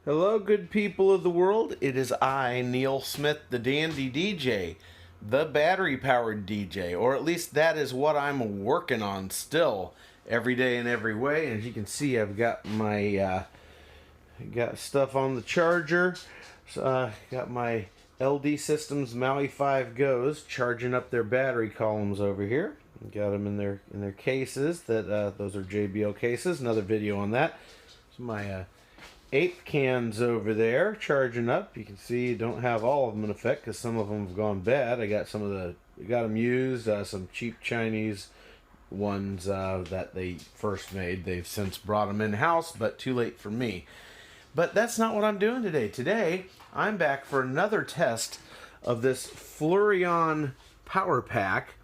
Hello, good people of the world. It is I, Neil Smith, the Dandy DJ, the battery-powered DJ, or at least that is what I'm working on still, every day in every way. And as you can see, I've got my got stuff on the charger. Got my LD Systems Maui 5 Go's charging up their battery columns over here. Got them in their cases. Those are JBL cases. Another video on that. So my ape cans over there charging up. You can see you don't have all of them in effect because some of them have gone bad. I got got them used, some cheap Chinese ones that they first made. They've since brought them in house, but too late for me. But that's not what I'm doing today. Today I'm back for another test of this FLOUREON power pack,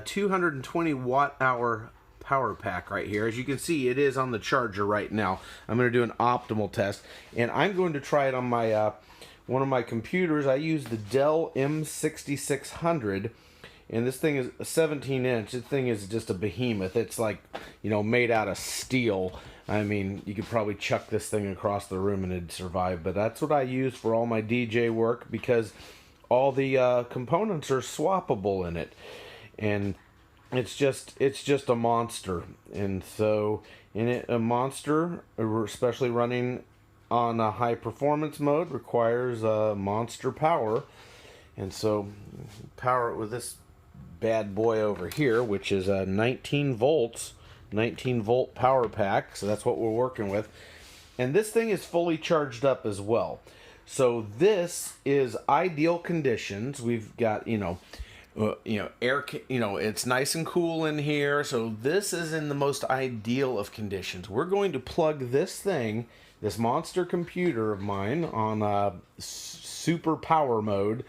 220 watt hour power pack right here. As you can see, it is on the charger right now. I'm going to do an optimal test, and I'm going to try it on my one of my computers. I use the Dell M6600, and this thing is a 17-inch. This thing is just a behemoth. It's like, you know, made out of steel. I mean, you could probably chuck this thing across the room and it'd survive, but that's what I use for all my DJ work because all the components are swappable in it, and it's just a monster. And so in it, a monster, especially running on a high performance mode, requires monster power. And so power it with this bad boy over here, which is a 19 volts 19 volt power pack. So that's what we're working with, and this thing is fully charged up as well. So this is ideal conditions. We've got air, it's nice and cool in here. So this is in the most ideal of conditions. We're going to plug this monster computer of mine on super power mode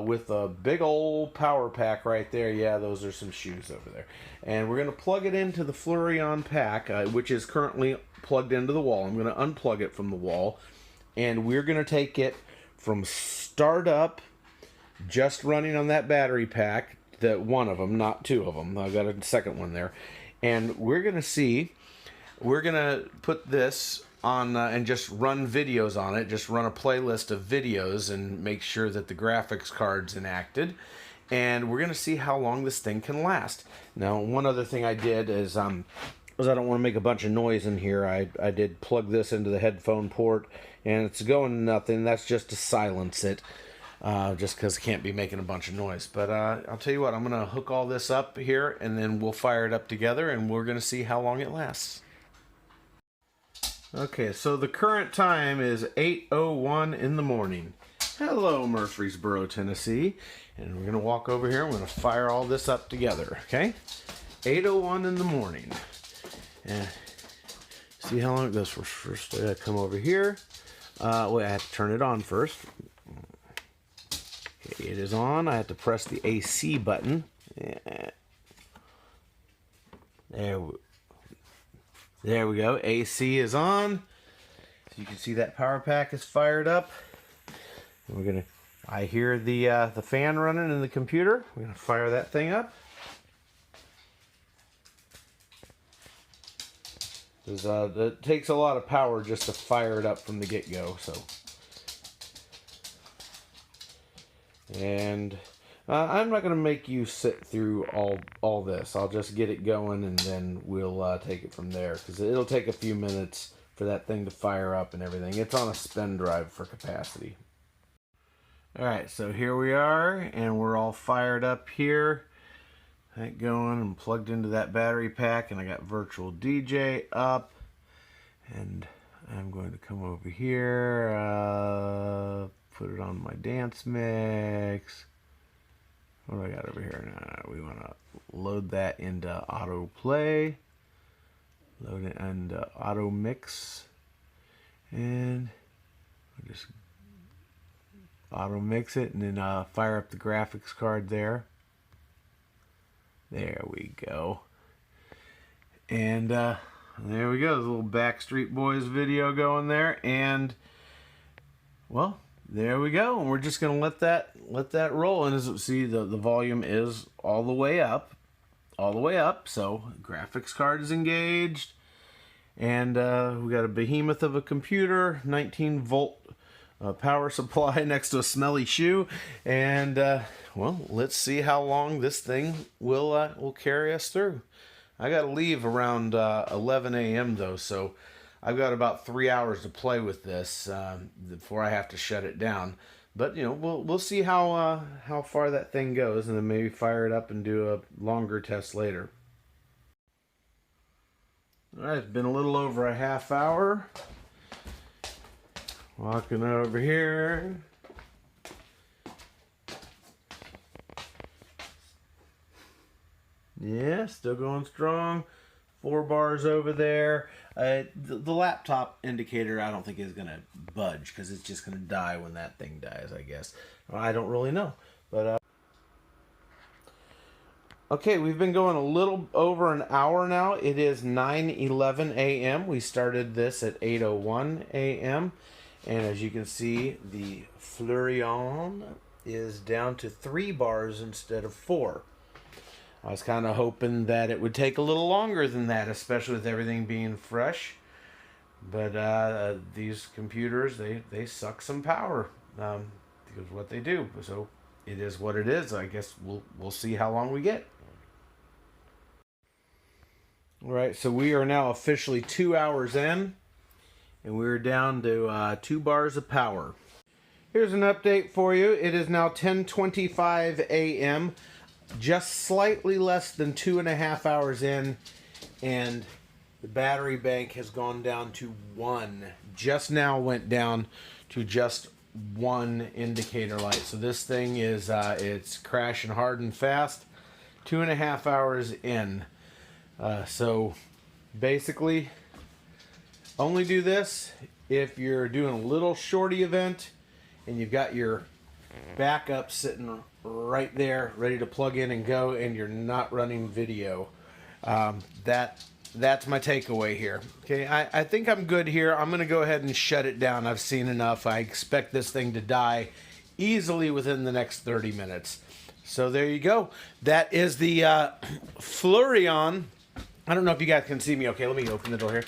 with a big old power pack right there. Yeah, those are some shoes over there. And we're going to plug it into the FLOUREON pack, which is currently plugged into the wall. I'm going to unplug it from the wall, and we're going to take it from start up, just running on that battery pack, one of them, not two of them. I've got a second one there. And we're going to put this on and just run videos on it, just run a playlist of videos and make sure that the graphics card's enacted. And we're going to see how long this thing can last. Now, one other thing I did is, because I don't want to make a bunch of noise in here, I did plug this into the headphone port, and it's going nothing. That's just to silence it. Just because it can't be making a bunch of noise. But I'll tell you what, I'm going to hook all this up here, and then we'll fire it up together, and we're going to see how long it lasts. Okay, so the current time is 8:01 in the morning. Hello, Murfreesboro, Tennessee. And we're going to walk over here, and we're going to fire all this up together, okay? 8:01 in the morning. And see how long it goes for. First, I got to come over here. Wait, I have to turn it on first. It is on. I have to press the AC button. There we go. AC is on. So you can see that power pack is fired up. And I hear the fan running in the computer. We're gonna fire that thing up. It takes a lot of power just to fire it up from the get-go. So. And I'm not going to make you sit through all this. I'll just get it going, and then we'll take it from there, because it'll take a few minutes for that thing to fire up and everything. It's on a spin drive for capacity. Alright, so here we are, and we're all fired up here. That going and plugged into that battery pack, and I got virtual DJ up. And I'm going to come over here, put it on my dance mix. What do I got over here? Now we want to load that into autoplay, load it into auto mix, and we'll just auto mix it, and then fire up the graphics card there. There we go. And there we go. There's a little Backstreet Boys video going there, and well, there we go. And we're just gonna let that roll. And as you see, the volume is all the way up. So graphics card is engaged, And we got a behemoth of a computer, 19-volt power supply next to a smelly shoe, and well, let's see how long this thing will carry us through. I got to leave around 11 a.m. though, so I've got about 3 hours to play with this before I have to shut it down. But you know, we'll see how far that thing goes, and then maybe fire it up and do a longer test later. All right, it's been a little over a half hour. Walking over here. Yeah, still going strong. 4 bars over there. The laptop indicator I don't think is going to budge because it's just going to die when that thing dies, I guess. I don't really know. But okay, we've been going a little over an hour now. It is 9:11 a.m. We started this at 8:01 a.m. And as you can see, the FLOUREON is down to 3 bars instead of 4. I was kind of hoping that it would take a little longer than that, especially with everything being fresh. But these computers, they suck some power because what they do. So it is what it is. I guess we'll see how long we get. All right, so we are now officially 2 hours in, and we're down to 2 bars of power. Here's an update for you. It is now 10:25 a.m. Just slightly less than 2.5 hours in, and the battery bank has gone down to 1. Just now went down to just 1 indicator light. So this thing is it's crashing hard and fast. 2.5 hours in. So basically, only do this if you're doing a little shorty event and you've got your backup sitting right there ready to plug in and go, and you're not running video. That's my takeaway here. Okay, I think I'm good here. I'm gonna go ahead and shut it down. I've seen enough. I expect this thing to die easily within the next 30 minutes. So there you go. That is the FLOUREON. I don't know if you guys can see me. Okay, let me open the door here.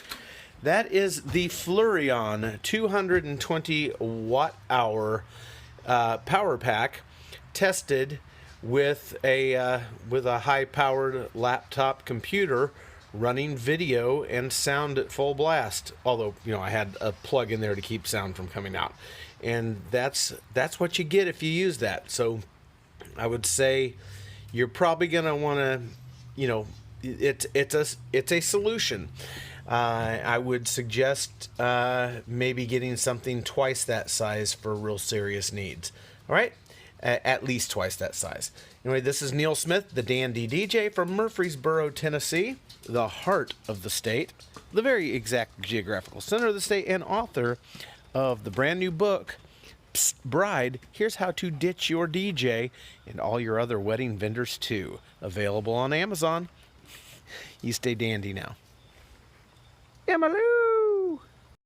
That is the FLOUREON 220 watt hour power pack, tested with a high-powered laptop computer running video and sound at full blast. Although, you know, I had a plug in there to keep sound from coming out, and that's what you get if you use that. So I would say you're probably gonna want to, you know, it's a solution. I would suggest maybe getting something twice that size for real serious needs. All right? At least twice that size. Anyway, this is Neil Smith, the Dandy DJ from Murfreesboro, Tennessee, the heart of the state, the very exact geographical center of the state, and author of the brand new book, Psst, Bride, Here's How to Ditch Your DJ and All Your Other Wedding Vendors Too. Available on Amazon. You stay dandy now. Emmaloo!